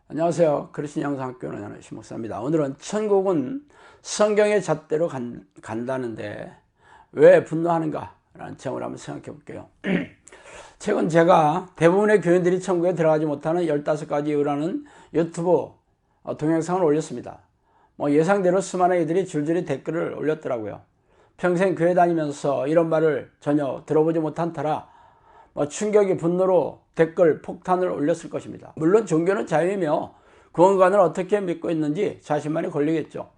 안녕하세요. 그리스도 영상학교 은혜의 신목사입니다. 오늘은 천국은 성경의 잣대로 간다는데 왜 분노하는가 라는 제목을 한번 생각해 볼게요. 최근 제가 대부분의 교인들이 천국에 들어가지 못하는 15가지 이유라는 유튜브 동영상을 올렸습니다. 예상대로 수많은 이들이 줄줄이 댓글을 올렸더라고요. 평생 교회 다니면서 이런 말을 전혀 들어보지 못한 터라 충격이 분노로 댓글 폭탄을 올렸을 것입니다. 물론 종교는 자유이며 구원관을 어떻게 믿고 있는지 자신만이 걸리겠죠.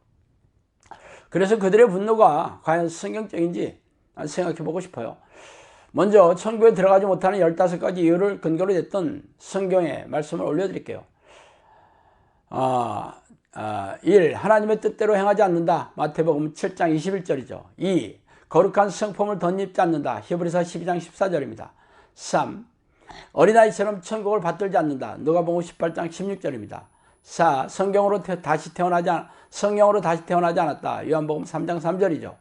그래서 그들의 분노가 과연 성경적인지 생각해 보고 싶어요. 먼저 천국에 들어가지 못하는 15가지 이유를 근거로 냈던 성경의 말씀을 올려드릴게요. 1. 하나님의 뜻대로 행하지 않는다. 마태복음 7장 21절이죠. 2. 거룩한 성품을 덧입지 않는다. 히브리서 12장 14절입니다. 3. 어린아이처럼 천국을 받들지 않는다. 누가복음 18장 16절입니다. 4. 성령으로 다시 태어나지 않았다. 요한복음 3장 3절이죠.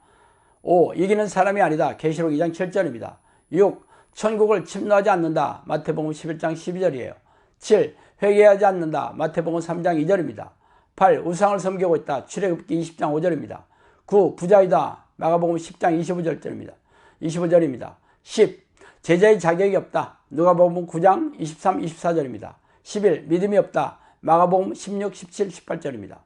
5. 이기는 사람이 아니다. 계시록 2장 7절입니다. 6. 천국을 침노하지 않는다. 마태복음 11장 12절이에요. 7. 회개하지 않는다. 마태복음 3장 2절입니다. 8. 우상을 섬기고 있다. 출애굽기 20장 5절입니다. 9. 부자이다. 마가복음 10장 25절입니다. 10. 제자의 자격이 없다. 누가복음 9장 23, 24절입니다. 11. 믿음이 없다. 마가복음 16, 17, 18절입니다.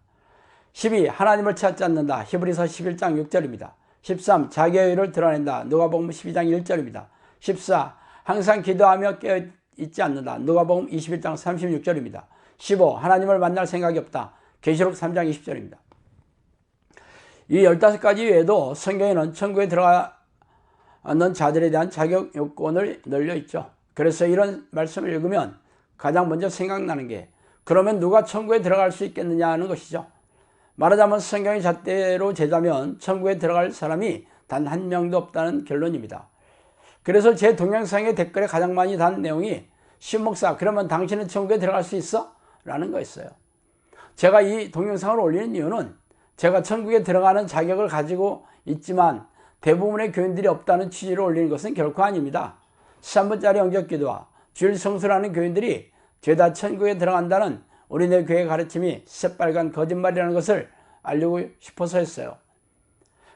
12. 하나님을 찾지 않는다. 히브리서 11장 6절입니다. 13. 자기의 의를 드러낸다. 누가복음 12장 1절입니다. 14. 항상 기도하며 깨어있지 않는다. 누가복음 21장 36절입니다. 15. 하나님을 만날 생각이 없다. 계시록 3장 20절입니다. 이 15가지 외에도 성경에는 천국에 들어가는 자들에 대한 자격 요건을 널려 있죠. 그래서 이런 말씀을 읽으면 가장 먼저 생각나는 게 그러면 누가 천국에 들어갈 수 있겠느냐 하는 것이죠. 말하자면 성경의 잣대로 재자면 천국에 들어갈 사람이 단 한 명도 없다는 결론입니다. 그래서 제 동영상의 댓글에 가장 많이 단 내용이 신목사 그러면 당신은 천국에 들어갈 수 있어? 라는 거였어요. 제가 이 동영상을 올리는 이유는 제가 천국에 들어가는 자격을 가지고 있지만 대부분의 교인들이 없다는 취지로 올리는 것은 결코 아닙니다. 3분짜리 영접기도와 주일 성수라는 교인들이 죄다 천국에 들어간다는 우리네 교회 가르침이 새빨간 거짓말이라는 것을 알리고 싶어서 했어요.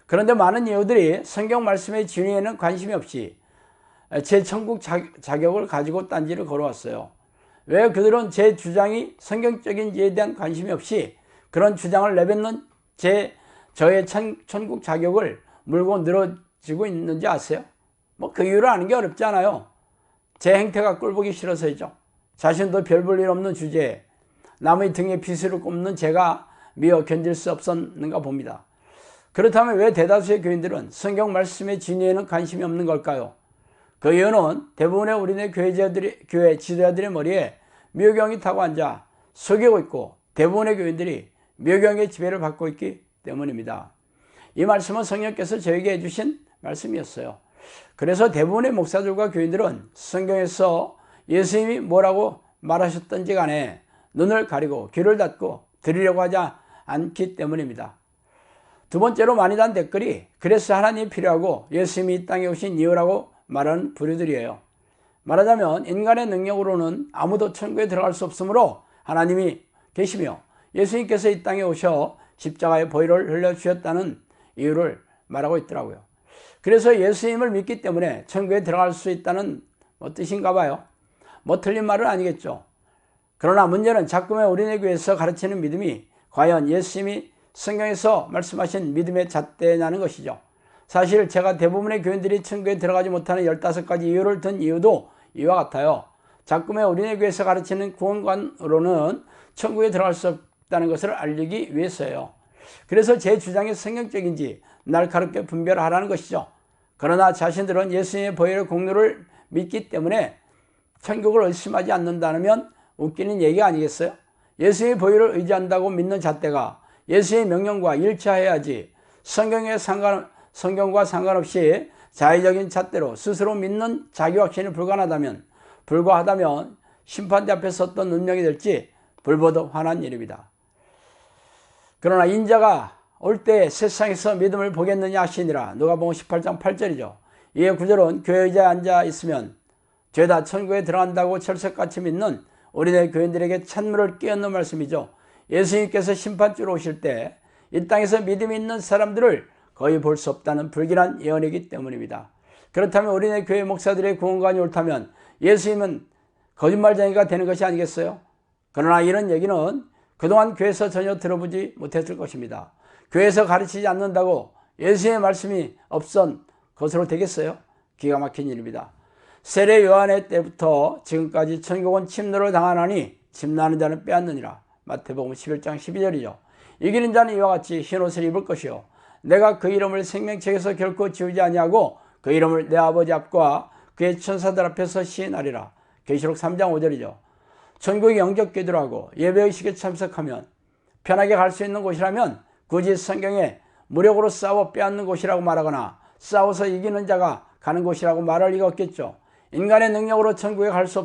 그런데 많은 이유들이 성경 말씀의 진위에는 관심이 없이 제 천국 자격을 가지고 딴지를 걸어왔어요. 왜 그들은 제 주장이 성경적인지에 대한 관심이 없이 그런 주장을 내뱉는 저의 천국 자격을 물고 늘어지고 있는지 아세요? 그 이유를 아는 게 어렵지 않아요. 제 행태가 꼴보기 싫어서이죠. 자신도 별 볼 일 없는 주제에 남의 등에 비수를 꼽는 제가 미워 견딜 수 없었는가 봅니다. 그렇다면 왜 대다수의 교인들은 성경 말씀의 진위에는 관심이 없는 걸까요? 그 이유는 대부분의 우리네 교회 지도자들의 머리에 묘경이 타고 앉아 속이고 있고 대부분의 교인들이 묘경의 지배를 받고 있기 때문입니다. 이 말씀은 성령께서 저에게 해주신 말씀이었어요. 그래서 대부분의 목사들과 교인들은 성경에서 예수님이 뭐라고 말하셨던지 간에 눈을 가리고 귀를 닫고 들으려고 하지 않기 때문입니다. 두 번째로 많이 단 댓글이 그래서 하나님이 필요하고 예수님이 이 땅에 오신 이유라고 말하는 부류들이에요. 말하자면 인간의 능력으로는 아무도 천국에 들어갈 수 없으므로 하나님이 계시며 예수님께서 이 땅에 오셔 십자가의 보혈을 흘려주셨다는 이유를 말하고 있더라고요. 그래서 예수님을 믿기 때문에 천국에 들어갈 수 있다는 뜻인가 봐요. 틀린 말은 아니겠죠. 그러나 문제는 자꾸만 우리네 교회에서 가르치는 믿음이 과연 예수님이 성경에서 말씀하신 믿음의 잣대냐는 것이죠. 사실 제가 대부분의 교인들이 천국에 들어가지 못하는 15가지 이유를 든 이유도 이와 같아요. 자꾸만 우리네 교회에서 가르치는 구원관으로는 천국에 들어갈 수 없다는 것을 알리기 위해서예요. 그래서 제 주장이 성경적인지 날카롭게 분별하라는 것이죠. 그러나 자신들은 예수님의 보혈의 공로를 믿기 때문에 천국을 의심하지 않는다면 웃기는 얘기가 아니겠어요? 예수님의 보혈을 의지한다고 믿는 잣대가 예수의 명령과 일치해야지 성경과 상관없이 자의적인 잣대로 스스로 믿는 자기 확신이 불과하다면 심판대 앞에 섰던 운명이 될지 불보듯 화난 일입니다. 그러나 인자가 올 때 세상에서 믿음을 보겠느냐 하시니라. 누가복음 18장 8절이죠. 이에 9절은 교회 의자에 앉아 있으면 죄다 천국에 들어간다고 철석같이 믿는 어린애 교인들에게 찬물을 끼얹는 말씀이죠. 예수님께서 심판주로 오실 때 이 땅에서 믿음이 있는 사람들을 거의 볼 수 없다는 불길한 예언이기 때문입니다. 그렇다면 어린애 교회 목사들의 구원관이 옳다면 예수님은 거짓말쟁이가 되는 것이 아니겠어요? 그러나 이런 얘기는 그동안 교회에서 전혀 들어보지 못했을 것입니다. 교회에서 가르치지 않는다고 예수님의 말씀이 없던 것으로 되겠어요? 기가 막힌 일입니다. 세례 요한의 때부터 지금까지 천국은 침노를 당하나니 침노하는 자는 빼앗느니라. 마태복음 11장 12절이죠. 이기는 자는 이와 같이 흰옷을 입을 것이요 내가 그 이름을 생명책에서 결코 지우지 아니하고 그 이름을 내 아버지 앞과 그의 천사들 앞에서 시인하리라. 계시록 3장 5절이죠. 천국이 영적 기도라고 예배의식에 참석하면 편하게 갈 수 있는 곳이라면 굳이 성경에 무력으로 싸워 빼앗는 곳이라고 말하거나 싸워서 이기는 자가 가는 곳이라고 말할 리가 없겠죠. 인간의 능력으로 천국에 갈 수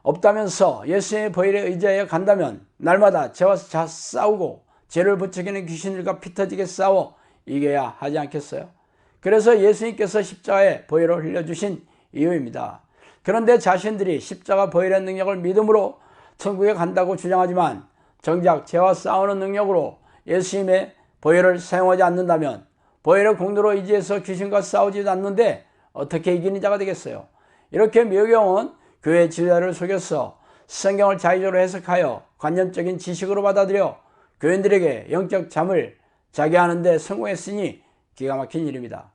없다면서 예수님의 보혈에 의지하여 간다면 날마다 죄와 싸우고 죄를 부추기는 귀신들과 피 터지게 싸워 이겨야 하지 않겠어요? 그래서 예수님께서 십자가에 보혈을 흘려주신 이유입니다. 그런데 자신들이 십자가 보혈의 능력을 믿음으로 천국에 간다고 주장하지만 정작 죄와 싸우는 능력으로 예수님의 보혈을 사용하지 않는다면 보혈의 공로로 의지해서 귀신과 싸우지도 않는데 어떻게 이기는 자가 되겠어요? 이렇게 미혹영은 교회 지도자를 속여서 성경을 자의적으로 해석하여 관념적인 지식으로 받아들여 교인들에게 영적 잠을 자게 하는데 성공했으니 기가 막힌 일입니다.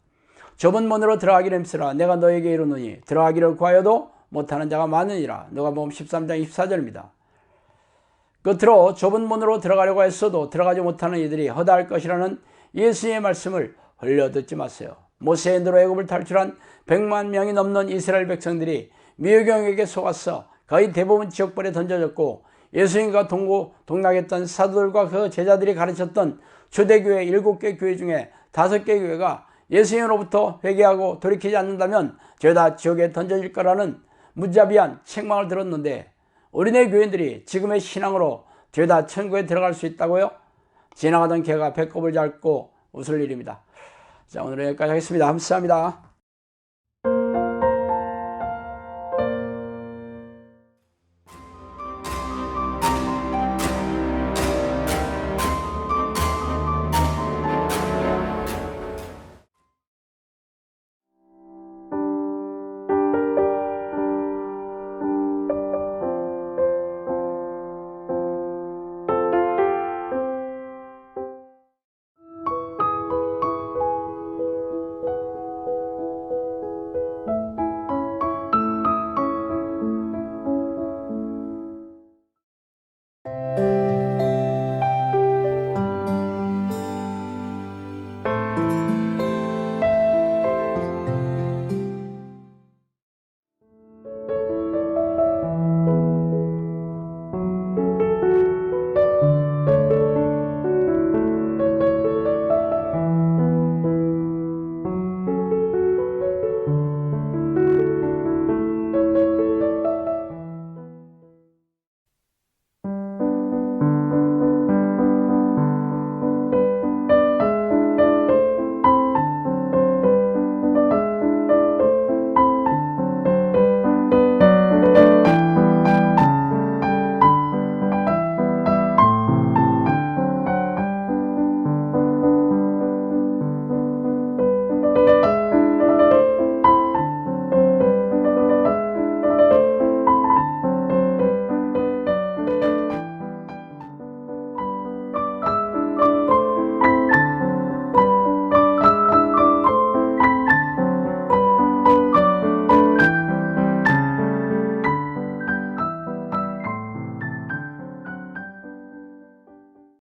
좁은 문으로 들어가기를 힘쓰라. 내가 너에게 이르노니 들어가기를 구하여도 못하는 자가 많으니라. 누가복음 13장 24절입니다. 끝으로 좁은 문으로 들어가려고 했어도 들어가지 못하는 이들이 허다할 것이라는 예수님의 말씀을 흘려듣지 마세요. 모세의 노로 애굽을 탈출한 100만 명이 넘는 이스라엘 백성들이 미혹영에게 속아서 거의 대부분 지옥불에 던져졌고 예수님과 동락했던 사도들과 그 제자들이 가르쳤던 초대교회 7개 교회 중에 5개 교회가 예수님으로부터 회개하고 돌이키지 않는다면 죄다 지옥에 던져질 거라는 무자비한 책망을 들었는데 어린애 교인들이 지금의 신앙으로 죄다 천국에 들어갈 수 있다고요? 지나가던 개가 배꼽을 잡고 웃을 일입니다. 자, 오늘은 여기까지 하겠습니다. 감사합니다.